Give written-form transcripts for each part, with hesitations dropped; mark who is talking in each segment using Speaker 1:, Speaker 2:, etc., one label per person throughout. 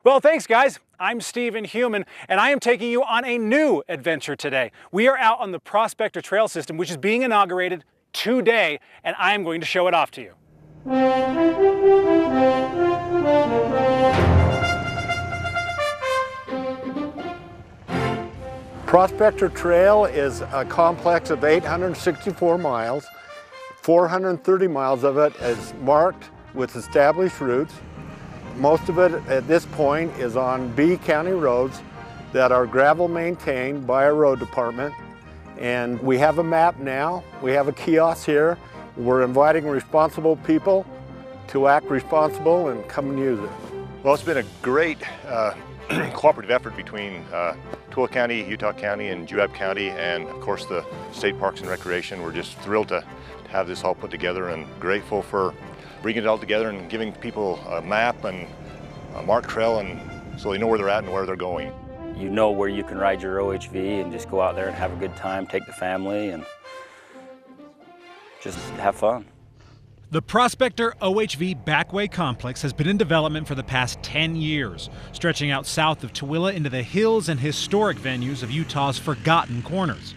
Speaker 1: Well, thanks guys. I'm Stephen Human, and I am taking you on a new adventure today. We are out on the Prospector Trail system, which is being inaugurated today, and I am going to show it off to you.
Speaker 2: Prospector Trail is a complex of 864 miles. 430 miles of it is marked with established routes. Most of it at this point is on B County roads that are gravel maintained by our road department. And we have a map now. We have a kiosk here. We're inviting responsible people to act responsible and come and use it.
Speaker 3: Well, it's been a great cooperative effort between Tooele County, Utah County, and Juab County, and of course the State Parks and Recreation. We're just thrilled to have this all put together and grateful for bringing it all together and giving people a map and a marked trail, and so they know where they're at and where they're going.
Speaker 4: You know where you can ride your OHV and just go out there and have a good time, take the family, and just have fun.
Speaker 5: The Prospector OHV Backway Complex has been in development for the past 10 years, stretching out south of Tooele into the hills and historic venues of Utah's Forgotten Corners.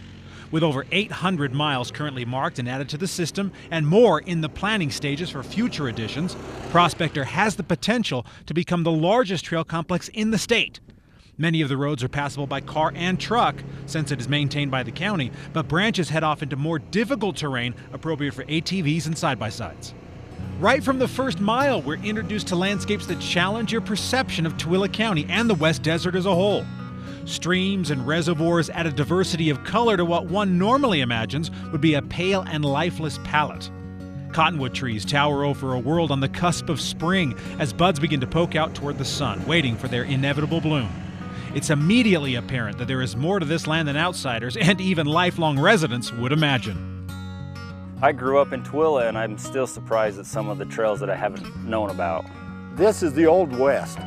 Speaker 5: With over 800 miles currently marked and added to the system, and more in the planning stages for future additions, Prospector has the potential to become the largest trail complex in the state. Many of the roads are passable by car and truck, since it is maintained by the county, but branches head off into more difficult terrain appropriate for ATVs and side-by-sides. Right from the first mile, we're introduced to landscapes that challenge your perception of Tooele County and the West Desert as a whole. Streams and reservoirs add a diversity of color to what one normally imagines would be a pale and lifeless palette. Cottonwood trees tower over a world on the cusp of spring as buds begin to poke out toward the sun, waiting for their inevitable bloom. It's immediately apparent that there is more to this land than outsiders and even lifelong residents would imagine.
Speaker 4: I grew up in Tooele, and I'm still surprised at some of the trails that I haven't known about.
Speaker 2: This is the Old West.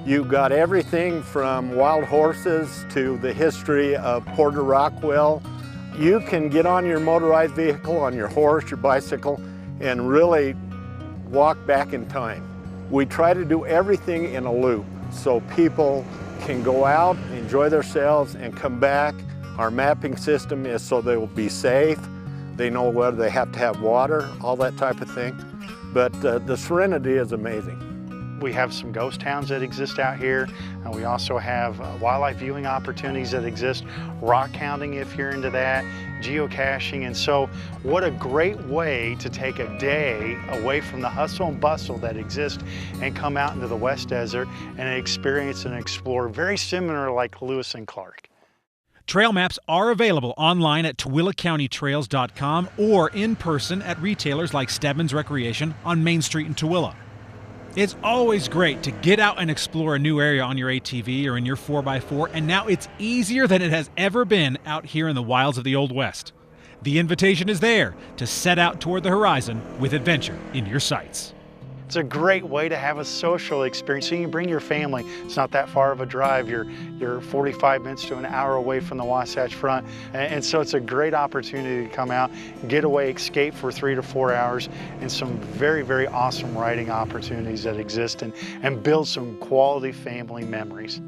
Speaker 2: You've got everything from wild horses to the history of Porter Rockwell. You can get on your motorized vehicle, on your horse, your bicycle, and really walk back in time. We try to do everything in a loop so people can go out, enjoy themselves, and come back. Our mapping system is so they will be safe. They know whether they have to have water, all that type of thing. But the serenity is amazing.
Speaker 6: We have some ghost towns that exist out here, and we also have wildlife viewing opportunities that exist, rock hounding if you're into that, geocaching, and so what a great way to take a day away from the hustle and bustle that exists and come out into the West Desert and experience and explore, very similar like Lewis and Clark.
Speaker 5: Trail maps are available online at TooeleCountyTrails.com or in person at retailers like Stebbins Recreation on Main Street in Tooele. It's always great to get out and explore a new area on your ATV or in your 4x4, and now it's easier than it has ever been out here in the wilds of the Old West. The invitation is there to set out toward the horizon with adventure in your sights.
Speaker 6: It's a great way to have a social experience. So you can bring your family. It's not that far of a drive. You're 45 minutes to an hour away from the Wasatch Front. And so it's a great opportunity to come out, get away, escape for 3 to 4 hours, and some very, very awesome riding opportunities that exist, and build some quality family memories.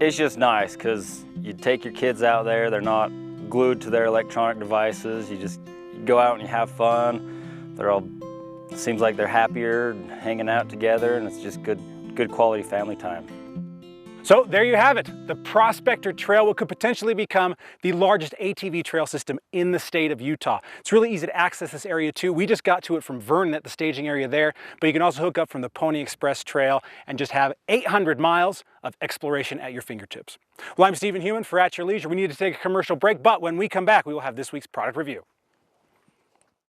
Speaker 4: It's just nice because you take your kids out there, they're not glued to their electronic devices. You go out and you have fun. It seems like they're happier hanging out together, and it's just good quality family time.
Speaker 1: So there you have it. The Prospector Trail could potentially become the largest ATV trail system in the state of Utah. It's really easy to access this area too. We just got to it from Vernon at the staging area there, but you can also hook up from the Pony Express Trail and just have 800 miles of exploration at your fingertips. Well, I'm Stephen Human for At Your Leisure. We need to take a commercial break, but when we come back, we will have this week's product review.